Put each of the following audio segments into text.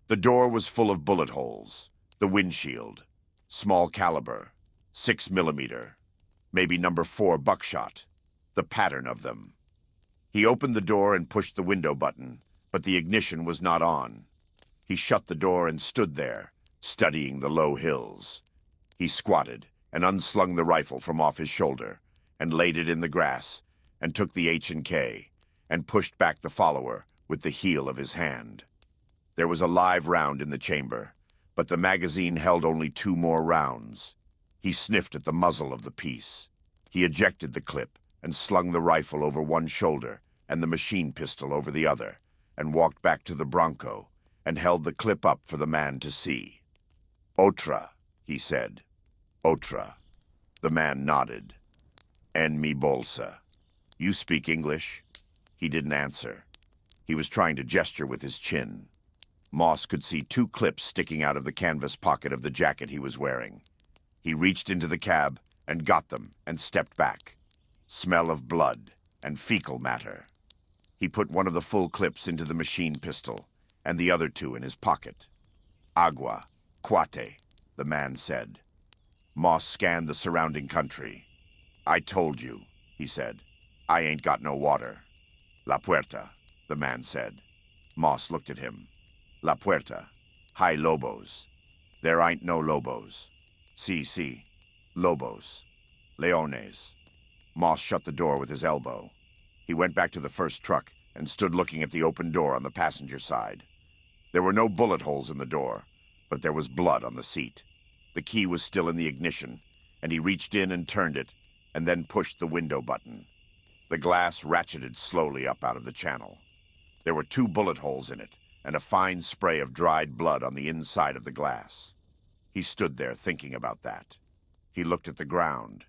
The door was full of bullet holes. The windshield. Small caliber. 6 mm. Maybe #4 buckshot. The pattern of them. He opened the door and pushed the window button, but the ignition was not on. He shut the door and stood there, studying the low hills. He squatted and unslung the rifle from off his shoulder and laid it in the grass and took the H&K and pushed back the follower with the heel of his hand. There was a live round in the chamber, but the magazine held only 2 more rounds. He sniffed at the muzzle of the piece. He ejected the clip and slung the rifle over one shoulder and the machine pistol over the other, and walked back to the Bronco and held the clip up for the man to see. "Otra," he said. "Otra." The man nodded. "En mi bolsa." "You speak English?" He didn't answer. He was trying to gesture with his chin. Moss could see 2 clips sticking out of the canvas pocket of the jacket he was wearing. He reached into the cab and got them and stepped back. Smell of blood and fecal matter. He put one of the full clips into the machine pistol and the other 2 in his pocket. "Agua, cuate," the man said. Moss scanned the surrounding country. "I told you," he said. "I ain't got no water." "La Puerta," the man said. Moss looked at him. "La Puerta. Hay lobos." "There ain't no lobos." Si, lobos. Leones." Moss shut the door with his elbow. He went back to the first truck and stood looking at the open door on the passenger side. There were no bullet holes in the door, but there was blood on the seat. The key was still in the ignition, and he reached in and turned it, and then pushed the window button. The glass ratcheted slowly up out of the channel. There were 2 bullet holes in it, and a fine spray of dried blood on the inside of the glass. He stood there thinking about that. He looked at the ground.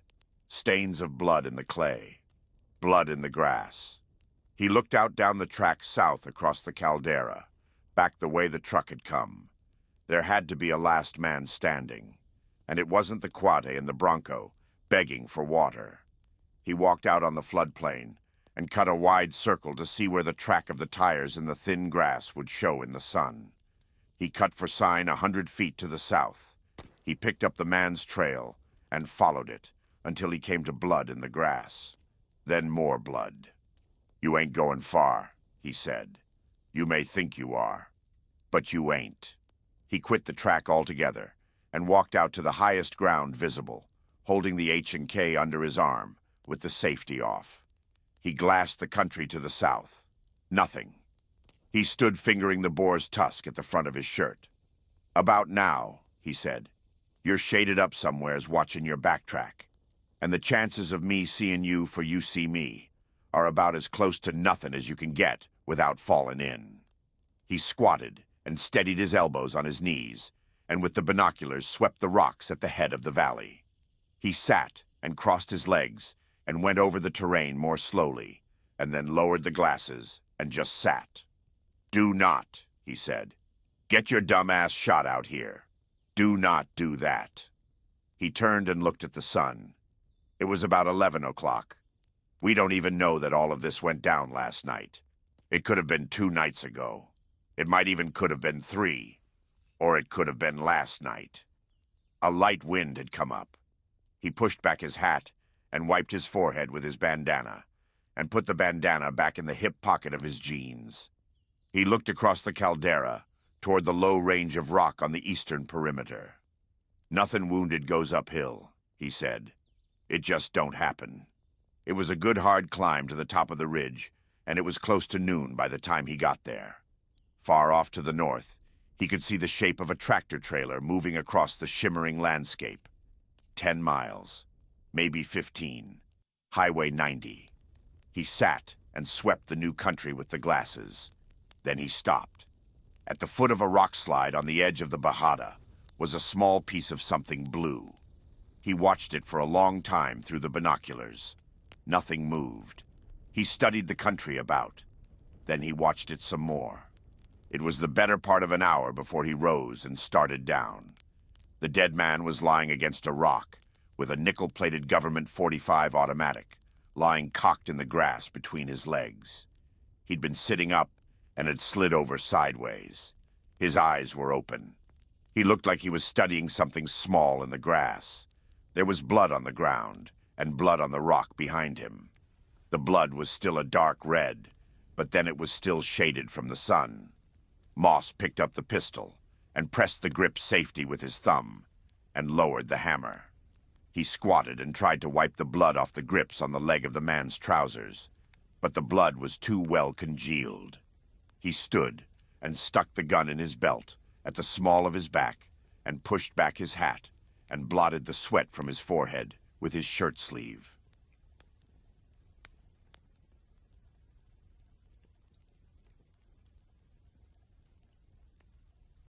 Stains of blood in the clay. Blood in the grass. He looked out down the track south across the caldera, back the way the truck had come. There had to be a last man standing, and it wasn't the Cuate and the Bronco begging for water. He walked out on the floodplain and cut a wide circle to see where the track of the tires in the thin grass would show in the sun. He cut for sign 100 feet to the south. He picked up the man's trail and followed it until he came to blood in the grass. Then more blood. "You ain't going far," he said. "You may think you are, but you ain't." He quit the track altogether and walked out to the highest ground visible, holding the H&K under his arm with the safety off. He glassed the country to the south. Nothing. He stood fingering the boar's tusk at the front of his shirt. "About now," he said, "you're shaded up somewheres watching your backtrack, and the chances of me seeing you for you see me are about as close to nothing as you can get without falling in." He squatted and steadied his elbows on his knees, and with the binoculars swept the rocks at the head of the valley. He sat and crossed his legs and went over the terrain more slowly, and then lowered the glasses and just sat. "Do not," he said. "Get your dumb ass shot out here. Do not do that." He turned and looked at the sun. It was about 11 o'clock. "We don't even know that all of this went down last night. It could have been 2 nights ago. It might even could have been 3. Or it could have been last night." A light wind had come up. He pushed back his hat and wiped his forehead with his bandana, and put the bandana back in the hip pocket of his jeans. He looked across the caldera toward the low range of rock on the eastern perimeter. "Nothing wounded goes uphill," he said. "It just don't happen." It was a good hard climb to the top of the ridge, and it was close to noon by the time he got there. Far off to the north, he could see the shape of a tractor trailer moving across the shimmering landscape. 10 miles, maybe 15. Highway 90. He sat and swept the new country with the glasses. Then he stopped. At the foot of a rock slide on the edge of the Bajada was a small piece of something blue. He watched it for a long time through the binoculars. Nothing moved. He studied the country about. Then he watched it some more. It was the better part of an hour before he rose and started down. The dead man was lying against a rock, with a nickel-plated government .45 automatic, lying cocked in the grass between his legs. He'd been sitting up and had slid over sideways. His eyes were open. He looked like he was studying something small in the grass. There was blood on the ground, and blood on the rock behind him. The blood was still a dark red, but then it was still shaded from the sun. Moss picked up the pistol and pressed the grip safety with his thumb and lowered the hammer. He squatted and tried to wipe the blood off the grips on the leg of the man's trousers, but the blood was too well congealed. He stood and stuck the gun in his belt at the small of his back and pushed back his hat and blotted the sweat from his forehead with his shirt sleeve.